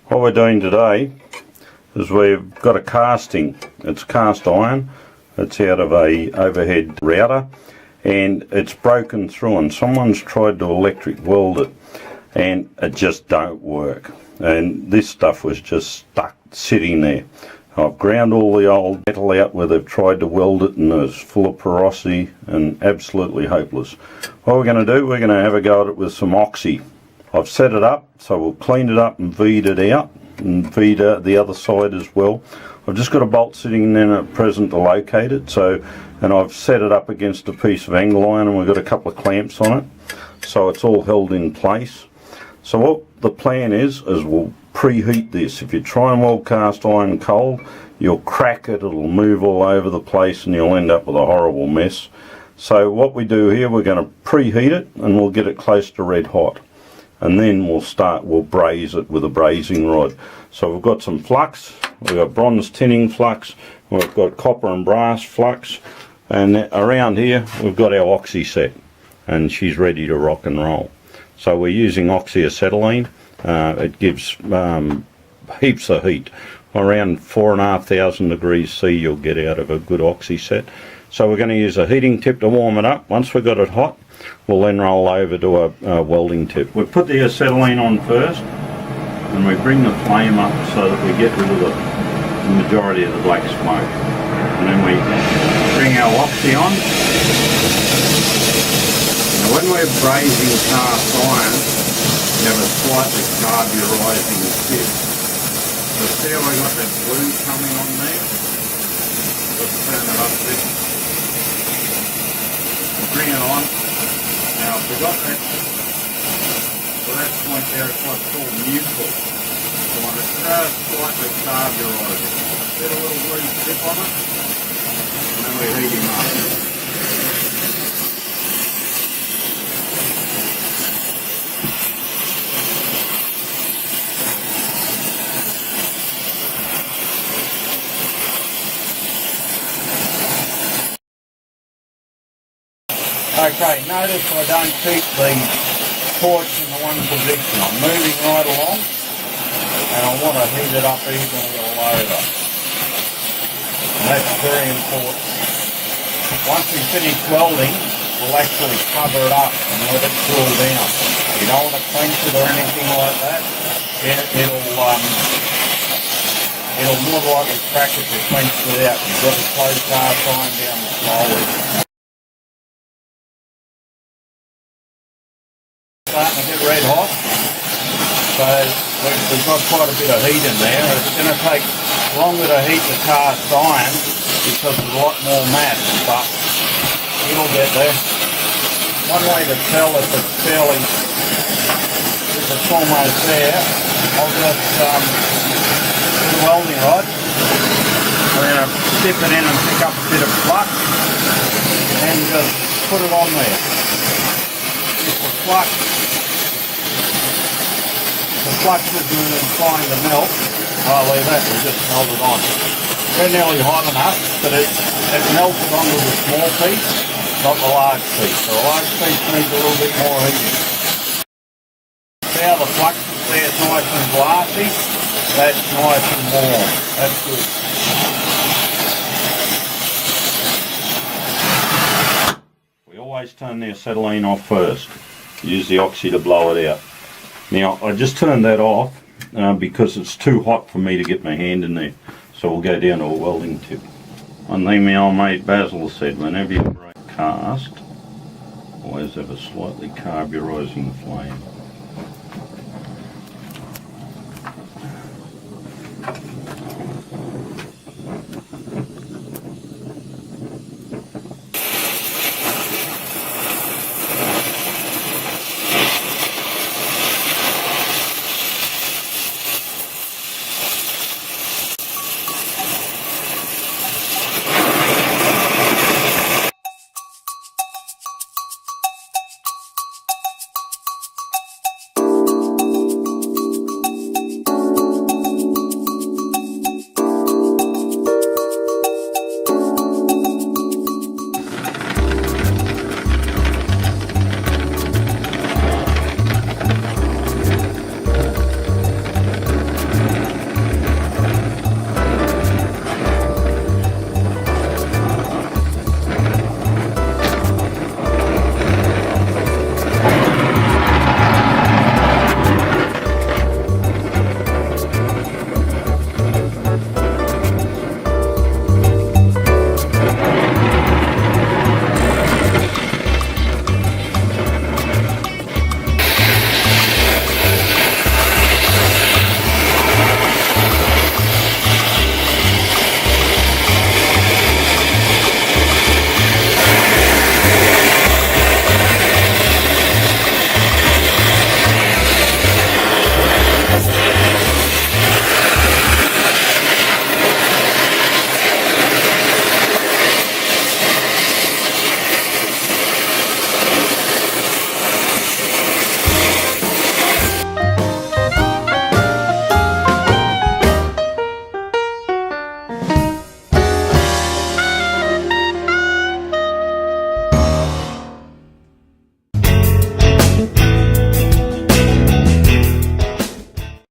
What we're doing today is we've got a casting. It's cast iron. It's out of a overhead router and it's broken through, and someone's tried to electric weld it and it just don't work. And this stuff was just stuck sitting there. I've ground all the old metal out where they've tried to weld it, and it's full of porosity and absolutely hopeless. What we're going to do, we're going to have a go at it with some oxy. I've set it up, so we'll clean it up and feed it out, and feed out the other side as well. I've just got a bolt sitting in at present to locate it, and I've set it up against a piece of angle iron, and we've got a couple of clamps on it, so it's all held in place. So what the plan is we'll preheat this. If you try and weld cast iron cold, you'll crack it, it'll move all over the place, and you'll end up with a horrible mess. So what we do here, we're going to preheat it, and we'll get it close to red hot. And then we'll braze it with a brazing rod. So we've got some flux, we've got bronze tinning flux, we've got copper and brass flux, and around here we've got our oxy set, and she's ready to rock and roll. So we're using oxyacetylene. It gives heaps of heat. Around 4,500 degrees C you'll get out of a good oxy set. So we're going to use a heating tip to warm it up. Once we've got it hot, we'll then roll over to a welding tip. We put the acetylene on first, and we bring the flame up so that we get rid of the majority of the black smoke. And then we bring our oxy on. Now when we're brazing cast iron, we have a slightly carburising tip. So see how we got that blue coming on there? Let's turn it up a bit. Bring it on. Now if we got that, to that point there, it's what's called neutral. So when it's just slightly carburising, get a little blue tip on it, and then we heat him up. Okay, notice I don't keep the torch in the one position. I'm moving right along, and I want to heat it up evenly all over. And that's very important. Once we finish welding, we'll actually cover it up and let it cool down. You don't want to quench it or anything like that. It'll more likely crack if you quench it out. You've got to close cast iron down slowly. Starting to get red hot, so we've got quite a bit of heat in there. It's going to take longer to heat the cast iron because there's a lot more mass, but it'll get there. One way to tell if it's almost there, I'll just with a welding rod, we're going to dip it in and pick up a bit of flux and just put it on there. If the flux isn't inclined to melt, I'll leave that, we'll just melt it on. We're nearly hot enough, but it melted onto the small piece, not the large piece. So the large piece needs a little bit more heating. See how the flux is there, it's nice and glassy? That's nice and warm. That's good. We always turn the acetylene off first. Use the oxy to blow it out. Now I just turned that off because it's too hot for me to get my hand in there. So we'll go down to a welding tip. One thing my old mate Basil said, whenever you break cast, always have a slightly carburising flame.